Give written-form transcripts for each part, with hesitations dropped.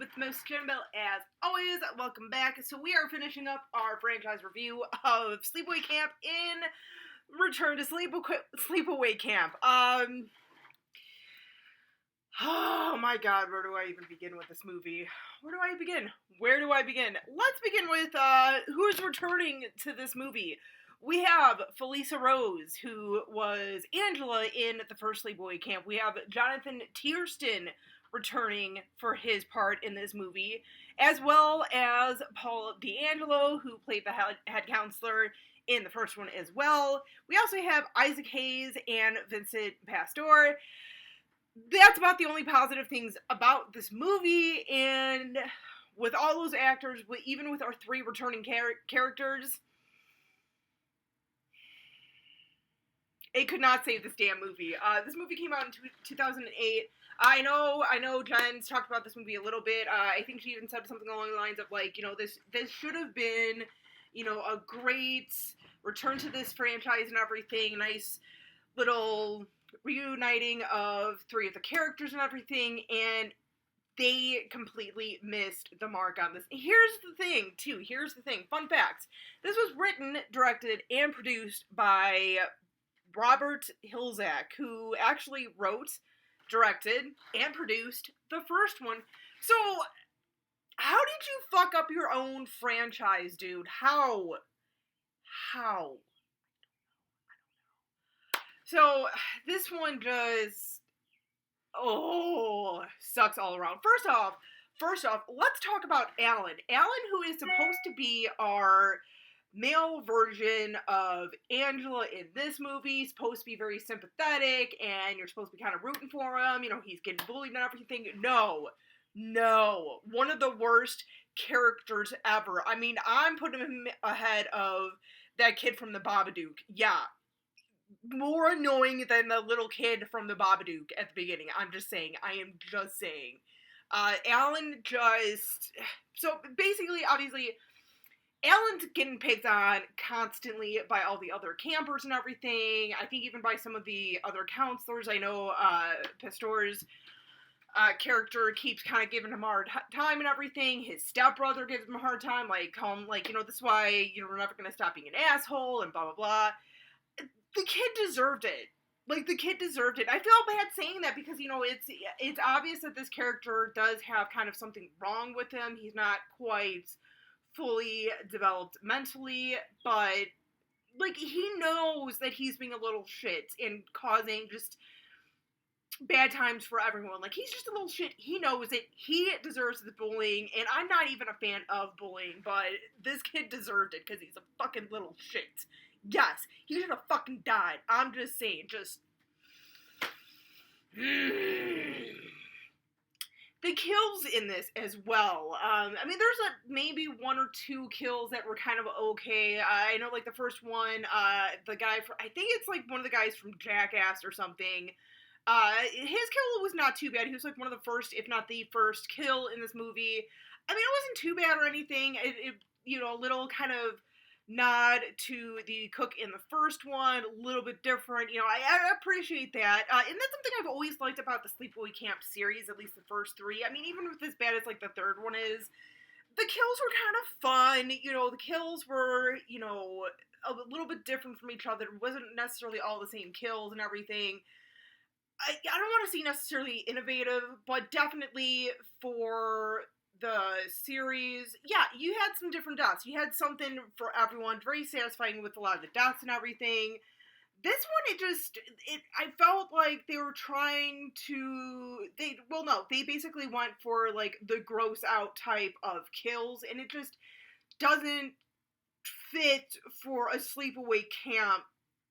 with the most Annabelle as always. Welcome back. So we are finishing up our franchise review of Sleepaway Camp in Return to Sleepaway Camp. Oh my god, where do I even begin with this movie? Where do I begin? Let's begin with who's returning to this movie. We have Felissa Rose, who was Angela in the first Sleepaway Camp. We have Jonathan Tiersten returning for his part in this movie, as well as Paul D'Angelo, who played the head counselor in the first one as well. We also have Isaac Hayes and Vincent Pastore. That's about the only positive things about this movie, and with all those actors, even with our three returning characters, it could not save this damn movie. This movie came out in 2008. I know Jen's talked about this movie a little bit. I think she even said something along the lines of, like, this should have been, a great return to this franchise and everything. Nice little reuniting of three of the characters and everything, and they completely missed the mark on this. Here's the thing. Fun facts. This was written, directed, and produced by Robert Hilzak, who actually wrote, directed, and produced the first one. So, how did you fuck up your own franchise, dude? How? So, this one just, sucks all around. First off, let's talk about Alan. Alan, who is supposed to be our male version of Angela in this movie, supposed to be very sympathetic, and you're supposed to be kind of rooting for him, he's getting bullied and everything. No. One of the worst characters ever. I mean, I'm putting him ahead of that kid from the Babadook. Yeah. More annoying than the little kid from the Babadook at the beginning. I am just saying. Alan so basically, obviously, Alan's getting picked on constantly by all the other campers and everything. I think even by some of the other counselors. I know Pastore's character keeps kind of giving him a hard time and everything. His stepbrother gives him a hard time, this is why we're never going to stop being an asshole and blah, blah, blah. The kid deserved it. I feel bad saying that because, it's obvious that this character does have kind of something wrong with him. He's not quite fully developed mentally, but, he knows that he's being a little shit and causing just bad times for everyone. He's just a little shit. He knows it. He deserves the bullying, and I'm not even a fan of bullying, but this kid deserved it because he's a fucking little shit. Yes, he should have fucking died. I'm just saying, the kills in this as well. There's maybe one or two kills that were kind of okay. I know, the first one, the guy I think it's, one of the guys from Jackass or something. His kill was not too bad. He was, one of the first, if not the first kill in this movie. It wasn't too bad or anything. It a little kind of nod to the cook in the first one, a little bit different. I appreciate that. And that's something I've always liked about the Sleepaway Camp series, at least the first three. Even with as bad as, the third one is, the kills were kind of fun. The kills were, a little bit different from each other. It wasn't necessarily all the same kills and everything. I don't want to say necessarily innovative, but definitely for the series, yeah, you had some different deaths. You had something for everyone, very satisfying with a lot of the deaths and everything. This one, I felt like they were trying to, they basically went for, the gross out type of kills, and it just doesn't fit for a Sleepaway Camp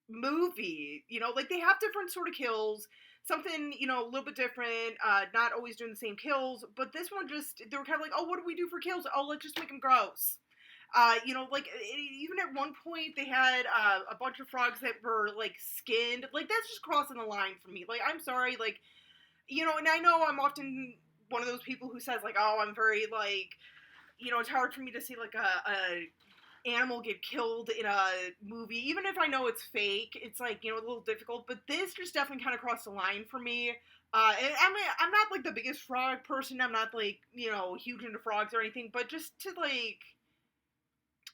movie. They have different sort of kills, something, a little bit different, not always doing the same kills, but this one they were kind of like, oh, what do we do for kills? Oh, let's just make them gross. Even at one point, they had, a bunch of frogs that were, skinned. That's just crossing the line for me. I'm sorry, and I know I'm often one of those people who says, oh, I'm very, it's hard for me to see, a animal get killed in a movie, even if I know it's fake. It's a little difficult, but this just definitely kind of crossed the line for me. And I mean, I'm not like the biggest frog person. I'm not like, you know, huge into frogs or anything, but just to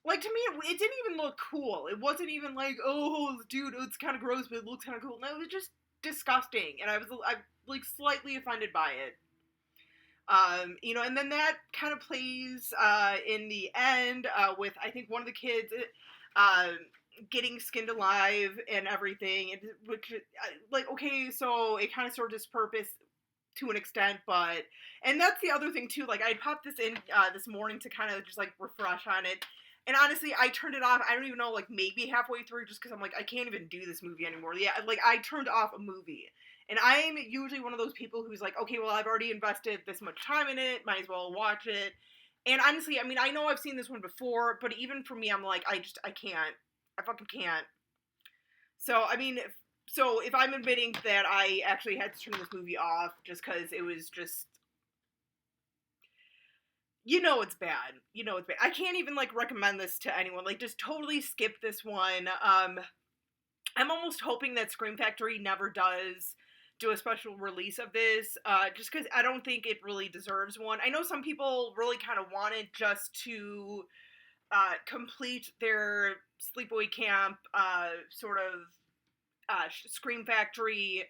like to me, it didn't even look cool. It wasn't even like, oh, dude, it's kind of gross, but it looks kind of cool. No, it was just disgusting, and I like slightly offended by it. You know, and then that kind of plays in the end with I think one of the kids uh, getting skinned alive and everything, which like okay, so it kind of served its purpose to an extent, but and that's the other thing too. Like I popped this in this morning to kind of just like refresh on it. And honestly, I turned it off. I don't even know, like maybe halfway through, just because I'm like, I can't even do this movie anymore. Yeah, like I turned off a movie, and I'm usually one of those people who's like, okay, well, I've already invested this much time in it, might as well watch it. And honestly, I mean, I know I've seen this one before, but even for me, I'm like, I can't. I fucking can't. So, I mean, if I'm admitting that I actually had to turn this movie off just because it was just, you know, it's bad. You know, it's bad. I can't even, like, recommend this to anyone. Like, just totally skip this one. I'm almost hoping that Scream Factory never does do a special release of this, just because I don't think it really deserves one. I know some people really kind of want it just to complete their sleepaway camp sort of Scream Factory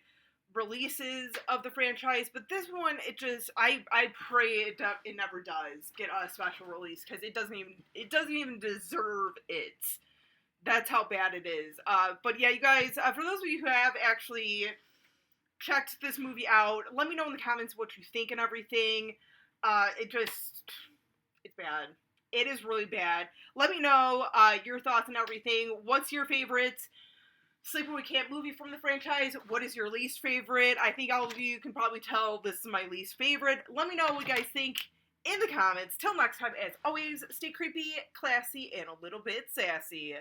releases of the franchise, but this one, it just I pray it never does get a special release because it doesn't even deserve it. That's how bad it is. But yeah, you guys, for those of you who have actually checked this movie out, let me know in the comments what you think and everything. It's bad. It is really bad. Let me know your thoughts and everything. What's your favorite Sleepaway Camp movie from the franchise? What is your least favorite? I think all of you can probably tell this is my least favorite. Let me know what you guys think in the comments. Till next time, as always, stay creepy, classy, and a little bit sassy.